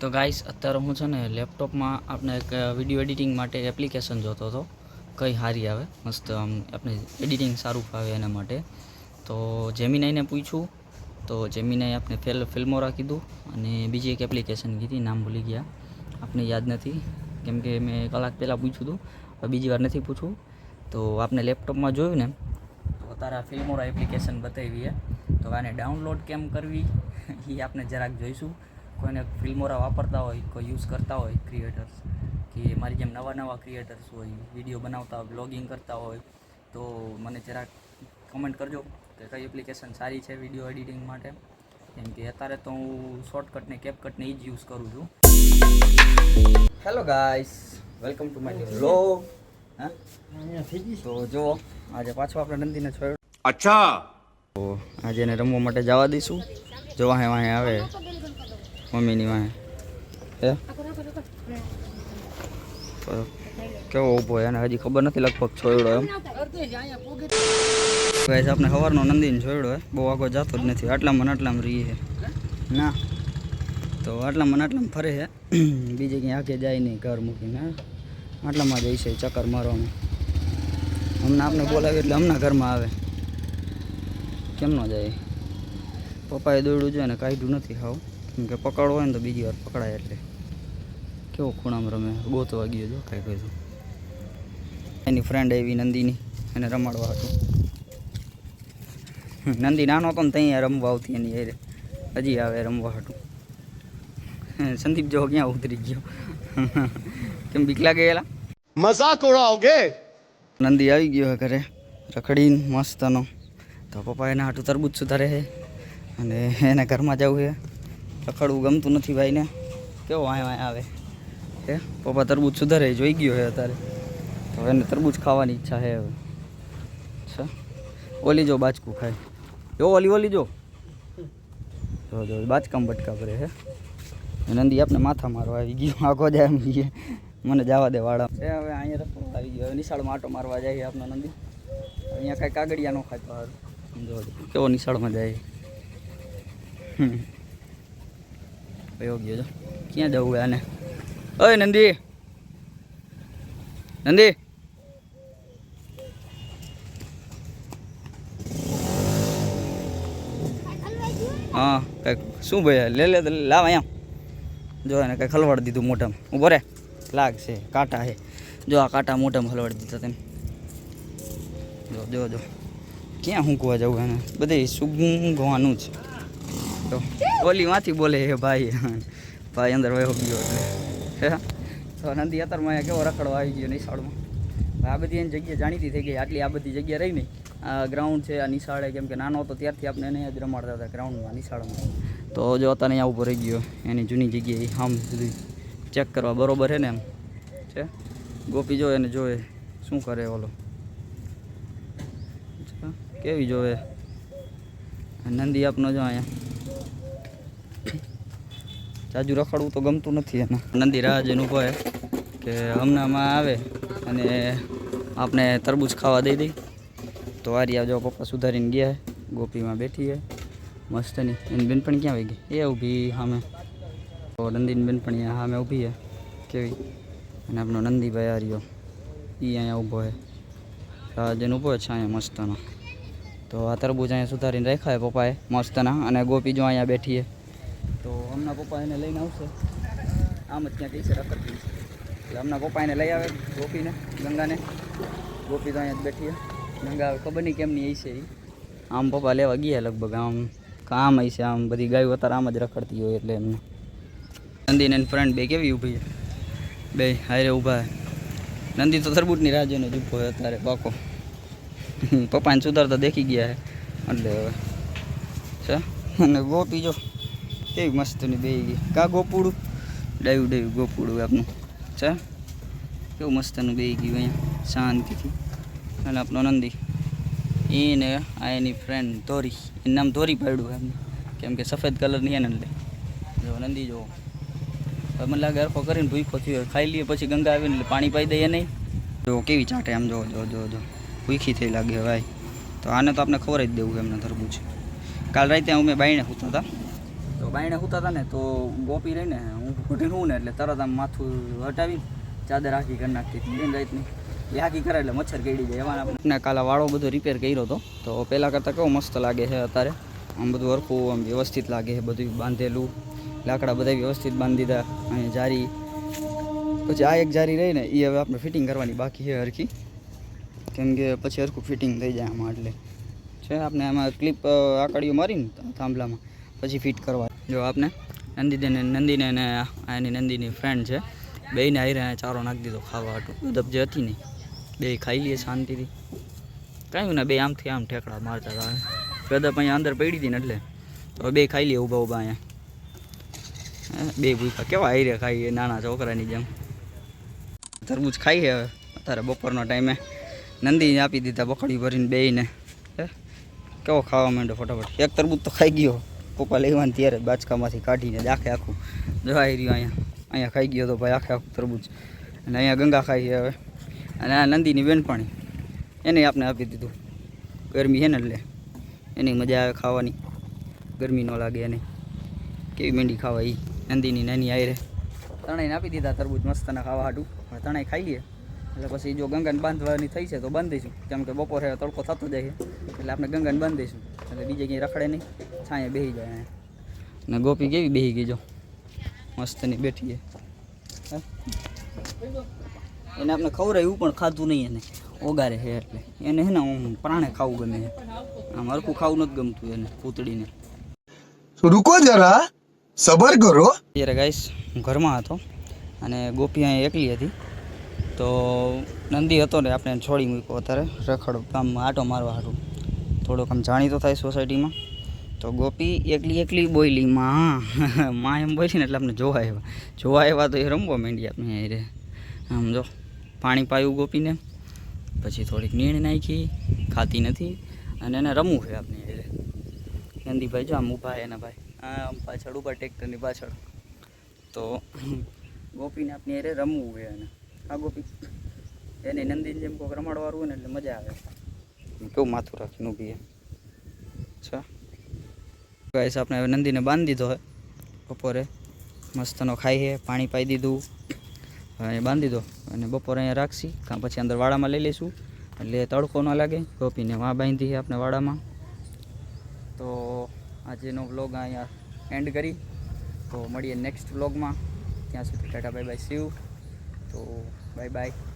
તો ગાઈસ અત્યારે હું છે ને લેપટોપમાં આપણે એક વિડીયો એડિટિંગ માટે એપ્લિકેશન જોતો હતો, કઈ સારી આવે મસ્ત આમ આપણે એડિટિંગ સારું ફાવે એના માટે. તો જેમિનાઈને પૂછ્યું તો જેમિનાઈ આપણે ફિલ્મોરા કીધું અને બીજી એક એપ્લિકેશન કીધી, નામ ભૂલી ગયા, આપણે યાદ નથી કેમ કે મેં કલાક પહેલાં પૂછ્યું હતું, હવે બીજી વાર નથી પૂછવું. તો આપણે લેપટોપમાં જોયું ને તો તારા ફિલ્મોરા એપ્લિકેશન બતાવીએ, તો આને ડાઉનલોડ કેમ કરવી એ આપણે જરાક જોઈશું. કોઈને ફિલ્મોરા વાપરતા હોય, કોઈ યુઝ કરતા હોય ક્રિએટર્સ, કે મારી જેમ નવા ક્રિએટર્સ હોય, વિડીયો બનાવતા હોય, બ્લોગિંગ કરતા હોય, તો મને જરાક કમેન્ટ કરજો કે કઈ એપ્લિકેશન સારી છે વિડીયો એડિટિંગ માટે. કેમ કે અત્યારે તો હું શોર્ટકટ ને કેપકટ ને એ જ યુઝ કરું છું. Hello guys, welcome to my new vlog. તો જો આજે પાછો આપણે નંદીને છોડ્યો. અચ્છા, તો આજે એને રમવા માટે જવા દઈશું. જો વાહે આવે મમ્મીની વાહે હે, કેવો ઊભો એને હજી ખબર નથી, લગભગ છોડ્યો એમ. ગાઈસ આપણે સવારનો નંદીને છોડ્યો હે, બહુ આગળ જતો જ નથી, આટલામાં રહી છે ના, તો આટલામાં ફરે છે, બીજે ક્યાંય આગે જાય નહીં ઘર મૂકીને, આટલામાં જાય છે ચક્કર મારવામાં. હમણાં આપણે બોલાવીએ એટલે હમણાં ઘરમાં આવે, કેમ ન જાય. પપ્પાએ દોડ્યું છે અને કાઢ્યું નથી હાવ, કેમ કે પકડવો હોય ને તો બીજી વાર પકડાય, એટલે કેવો ખૂણામાં રમે, ગોતવા ગયો જો કાંઈ કહ્યું. એની ફ્રેન્ડ આવી નંદીની, એને રમાડવા હતું. નંદી નાનો હતો ને ત્યાં રમવા આવતી એની એ, હજી આવે રમવા હતું. સંદીપ જો ક્યાં ઉતરી ગયો, કેમ બીક લાગે એલા, મજાક ઉડાઓગે. નંદી આવી ગયો ઘરે રખડીને મસ્તનો. તો પપ્પા એના હાટું તરબૂચ સુધારે છે અને એને ઘરમાં જવું છે. રખડવું ગમતું નથી ભાઈને, કેવો વાય આવે હે. પપ્પા તરબૂચ સુધારે જોઈ ગયો છે અત્યારે, તો એને તરબૂચ ખાવાની ઈચ્છા છે હવે. અચ્છા, ઓલી જો બાચકું ખાય, જો ઓલી જો જો બાચકામ બટકા કરે હે. નંદી આપણે માથા મારવા આવી ગયો, આખો જાય એમ ગઈએ, મને જવા દે વાળા છે. હવે અહીંયા રસ્તો આવી ગયો, હવે નિશાળમાં આટો મારવા જાય આપણો નંદી. અહીંયા કાંઈ કાગળિયા ન ખાય તો સારું. જો કેવો નિશાળમાં જાય. કયો ગયો જો, ક્યાં જવું આને? ઓય નંદી, નંદી હા કંઈક શું ભાઈ લે લાવ અહીંયા. જો એને કંઈ ખલવાડી દીધું મોઢામાં, ઊભો રે લાગશે, કાંટા છે જો, આ કાંટા મોઢામાં ખલવાડી દીધા તમે. જો ક્યાં ઊંઘવા જવું એને, બધે સૂંઘવાનું જ. તો ઓલીમાંથી બોલે હે ભાઈ અંદર વયો ગયો એટલે. તો નંદી અત્યારમાં અહીંયા કેવો રખડવા આવી ગયો નિશાળમાં. આ બધી એની જગ્યા જાણીતી થઈ ગઈ, આટલી આ બધી જગ્યા રહી નહીં. આ ગ્રાઉન્ડ છે, આ નિશાળે, કેમ કે નાનો હતો ત્યારથી આપણે એને જ રમાડતા હતા ગ્રાઉન્ડમાં, નિશાળમાં. તો જો અત્યારે અહીંયા ઊભો રહી ગયો એની જૂની જગ્યાએ, આમ સુધી ચેક કરવા બરોબર છે ને એમ છે. ગોપી જો એને જોવે શું કરે ઓલો, કેવી જોવે. નંદી આપનો જો અહીંયા જાજુ રખડવું તો ગમતું નથી એને. નંદી રાહ જોઈને ઊભો છે કે હમણાંમાં આવે અને આપણે તરબૂચ ખાવા દઈ. તો આર્યા જો પપ્પા સુધારીને ગયા, ગોપીમાં બેઠી છે મસ્તની. એની બેનપણી ક્યાં વહી ગઈ, એ ઊભી સામે. તો નંદીની બેનપણી સામે ઊભી છે કેવી, અને આપણો નંદીભાઈ આર્યો એ અહીંયા ઊભો છે, રાહ જોઈને ઊભો છે અહીંયા મસ્તનો. તો આ તરબૂચ અહીંયા સુધારીને રાખ્યા છે પપ્પાએ મસ્તના, અને ગોપી જો અહીંયા બેઠી છે. તો હમણાં પપ્પા એને લઈને આવશે, આમ જ ક્યાં ટીચર રખડતી છે એટલે હમણાં પપ્પા એને લઈ આવે ગોપીને, ગંગાને. ગોપી તો અહીંયા જ બેઠી છે, ગંગા ખબર નહીં કેમની એ છે. આમ પપ્પા લેવા ગયા લગભગ, આમ હશે, આમ બધી ગાયો અત્યારે આમ જ રખડતી હોય એટલે એમને. નંદીને એની ફ્રેન્ડ બે કેવી ઊભી છે, બે હારે ઊભા છે. નંદી તો તરબૂચની રાહ જોઈને જ ઊભો હોય અત્યારે પાકો. પપ્પાને સુધારતા દેખી ગયા છે એટલે હવે છે. અને ગોપી જો કેવી મસ્તની બે ગઈ, કા ગોપુડું ડાયું ગોપુડું આપનું છે, કેવું મસ્તનું બે ગયું અહીંયા શાંતિથી. અને આપણો નંદી એને આ એની ફ્રેન્ડ ધોરી, એનું નામ ધોરી પાડ્યું એમને, કેમ કે સફેદ કલરની એને એટલે. જો નંદી જો હવે મને લાગે હરખો કરીને ભૂખો થયો, ખાઈ લઈએ પછી ગંગા આવીને એટલે પાણી પાઈ દઈએ નહીં. જો કેવી ચાટે આમ, જો ભૂખી થઈ લાગે ભાઈ. તો આને તો આપણે ખબર જ દેવું એમને તરબૂચ. કાલ રાતે અમે બાઈને સૂતા હતા, તો બાયણે સૂતા હતા ને તો ગોપી રહીને હું ઘૂંટીને હું ને એટલે તરત આમ માથું હટાવી ચાદર આખી કરી નાખતી હતી બેન રાતની એ આખી કરે એટલે મચ્છર કેડી જાય એમાં આપણે કાલે વાળો બધો રિપેર કર્યો હતો તો પહેલાં કરતાં કેવો મસ્ત લાગે છે અત્યારે આમ બધું હરખું આમ વ્યવસ્થિત લાગે છે બધું બાંધેલું લાકડા બધા વ્યવસ્થિત બાંધી દીધા અહીંયા જારી પછી આ એક જારી રહીને એ હવે આપણે ફિટિંગ કરવાની બાકી છે હરખી કેમ કે પછી હરખું ફિટિંગ થઈ જાય આમાં એટલે છે આપણે આમાં ક્લિપ આકડીઓ મારીને થાંભલામાં પછી ફિટ કરવા જો આપણે નંદીને અને એની નંદીની ફ્રેન્ડ છે બેયને હારે ચારો નાખી દીધો ખાવા હાટું દૂધ જે હતી ને બે ખાઈ લઈએ શાંતિથી કાંઈ ના બે આમથી આમ ઠેકડા મારતા હતા ગદપ અહીંયા અંદર પડી હતી ને એટલે તો બે ખાઈ લઈએ ઊભા ઊભા અહીંયા બે ભૂખા કેવા હારે ખાઈએ નાના છોકરાની જેમ તરબૂચ ખાઈએ હવે અત્યારે બપોરનો ટાઈમે નંદી આપી દીધા બકડી ભરીને બેયને કેવો ખાવા માંડ્યો ફટાફટ એક તરબૂચ તો ખાઈ ગયો પપ્પા લેવાની ત્યારે બાચકામાંથી કાઢીને આખે આખું જવાઈ રહ્યું અહીંયા ખાઈ ગયો તો ભાઈ આખે આખું તરબૂચ અને અહીંયા ગંગા ખાઈ છે હવે અને આ નંદીની બેનપાણી એને આપણે આપી દીધું ગરમી છે ને એટલે એની મજા આવે ખાવાની ગરમી ન લાગે એને કેવી મેંડી ખાવા એ નંદીની નાની આયરે તણાઈને આપી દીધા તરબૂચ મસ્તના ખાવા હાટું હવે તણાઈ ખાઈ લઈએ એટલે પછી જો ગંગાને બાંધવાની થઈ છે તો બાંધીશું કેમ કે બપોરે તડકો થતો જાય છે એટલે આપણે ગંગાને બાંધીશું એટલે બીજે ક્યાંય રખડે નહીં છાંયે બેસી જાય ને ગોપી કેવી બેસી ગઈ જો મસ્તની બેઠી છે એને આપણે ખવડાવ્યું પણ ખાધું નહીં એને ઓગારે છે એટલે એને છે ને હું પ્રાણે ખાવું ગમે છે આમ હરખું ખાવું નથી ગમતું એને પૂતળીને रुको जरा सबर करो ત્યારે ગાઈસ હું ઘરમાં હતો અને ગોપી અહીંયા એકલી હતી તો નંદી હતો ને આપણે છોડી મૂક્યો અત્યારે રખડ આમ આટો મારવા હાટું થોડોક આમ જાણીતો થાય સોસાયટીમાં તો ગોપી એકલી બોયલી માં એમ બોલી ને એટલે આપણે જોવા આવ્યા તો એ રમવા માંડી આપણે રે આમ જો પાણી પાયું ગોપીને પછી થોડીક નીણ નાખી ખાતી નથી અને એને રમવું છે આપણે રે નંદીભાઈ જો આમ ઊભા એના ભાઈ આમ પાછળ ઊભા ટ્રેક્ટરની પાછળ તો ગોપીને આપણે અરે રમવું હોય અને આ ગોપી એને નંદીને જેમ કોઈક રમાડવાળું હોય ને એટલે મજા આવે કેવું માથું રાખીને ઊભી અચ્છા ગાઈસ આપણે હવે નંદીને બાંધી દીધો હોય બપોરે મસ્તનો ખાઈ છે પાણી પાઈ દીધું હવે બાંધી દીધો અને બપોરે અહીંયા રાખશી કાં પછી અંદર વાડામાં લઈ લઈશું એટલે તડકો ન લાગે ગોપીને વાં બાંધી આપણે વાડામાં તો આજનો વ્લોગ અહીંયા એન્ડ કરી તો મળીએ નેક્સ્ટ વ્લોગમાં ત્યાં સુધી Tata bye bye see you તો બાય બાય